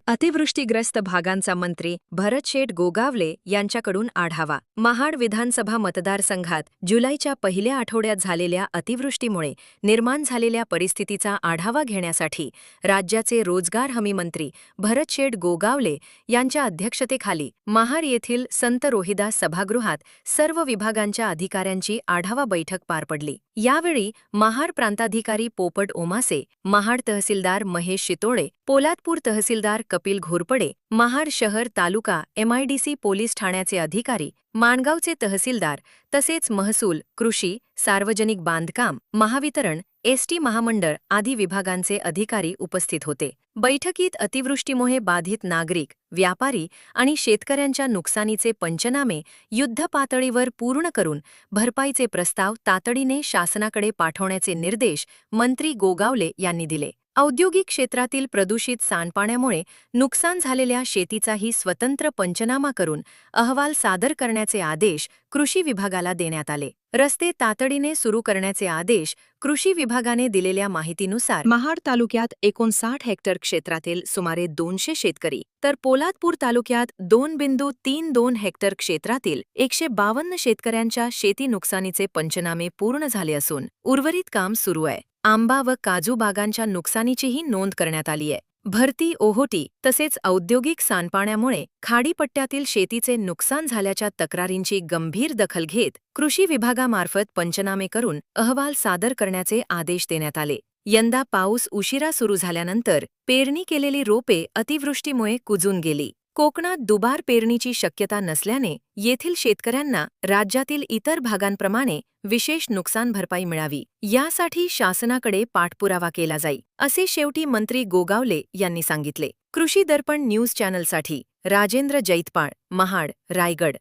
अतिवृष्टीग्रस्त भागांचा मंत्री भरतशेठ गोगावले यांच्याकडून आढावा. महाड विधानसभा मतदारसंघात जुलैच्या पहिल्या आठवड्यात झालेल्या अतिवृष्टीमुळे निर्माण झालेल्या परिस्थितीचा आढावा घेण्यासाठी राज्याचे रोजगार हमी मंत्री भरतशेठ गोगावले यांच्या अध्यक्षतेखाली महाड येथील संत रोहिदास सभागृहात सर्व विभागांच्या अधिकाऱ्यांची आढावा बैठक पार पडली. यावेळी महाड प्रांताधिकारी पोपट ओमासे, महाड तहसीलदार महेश शितोळे, पोलादपूर तहसीलदार कपिल घोरपडे, महाड शहर तालुका MIDC पोलीस ठाण्याचे अधिकारी, माणगावचे तहसीलदार तसेच महसूल, कृषी, सार्वजनिक बांधकाम, महावितरण, ST महामंडळ आदी विभागांचे अधिकारी उपस्थित होते. बैठकीत अतिवृष्टीमुळे बाधित नागरिक, व्यापारी आणि शेतकऱ्यांच्या नुकसानीचे पंचनामे युद्धपातळीवर पूर्ण करून भरपाईचे प्रस्ताव तातडीने शासनाकडे पाठवण्याचे निर्देश मंत्री गोगावले यांनी दिले. औद्योगिक क्षेत्रातील प्रदूषित सांडपाण्यामुळे नुकसान झालेल्या शेतीचाही स्वतंत्र पंचनामा करून अहवाल सादर करण्याचे आदेश कृषी विभागाला देण्यात आले. रस्ते तातडीने सुरू करण्याचे आदेश कृषी विभागाने दिलेल्या माहितीनुसार महाड तालुक्यात 59 हेक्टर क्षेत्रातील सुमारे 200 शेतकरी तर पोलादपूर तालुक्यात 2.32 हेक्टर क्षेत्रातील 152 शेतकऱ्यांच्या शेती नुकसानीचे पंचनामे पूर्ण झाले असून उर्वरित काम सुरू आहे. आंबा व काजू बागांच्या नुकसानीचीही नोंद करण्यात आली आहे. भरती, ओहोटी तसेच औद्योगिक सांडपाण्यामुळे खाडीपट्ट्यातील शेतीचे नुकसान झाल्याच्या तक्रारींची गंभीर दखल घेत कृषी विभागामार्फत पंचनामे करून अहवाल सादर करण्याचे आदेश देण्यात आले. यंदा पाऊस उशिरा सुरू झाल्यानंतर पेरणी केलेली रोपे अतिवृष्टीमुळे कुजून गेली. कोकणात दुबार पेरणीची शक्यता नसल्याने येथील शेतकऱ्यांना राज्यातील इतर भागांप्रमाणे विशेष नुकसान भरपाई मिळावी यासाठी शासनाकडे पाठपुरावा केला जाईल, असे शेवटी मंत्री गोगावले यांनी सांगितले. कृषी दर्पण न्यूज चॅनलसाठी राजेंद्र जैतपाळ, महाड, रायगड.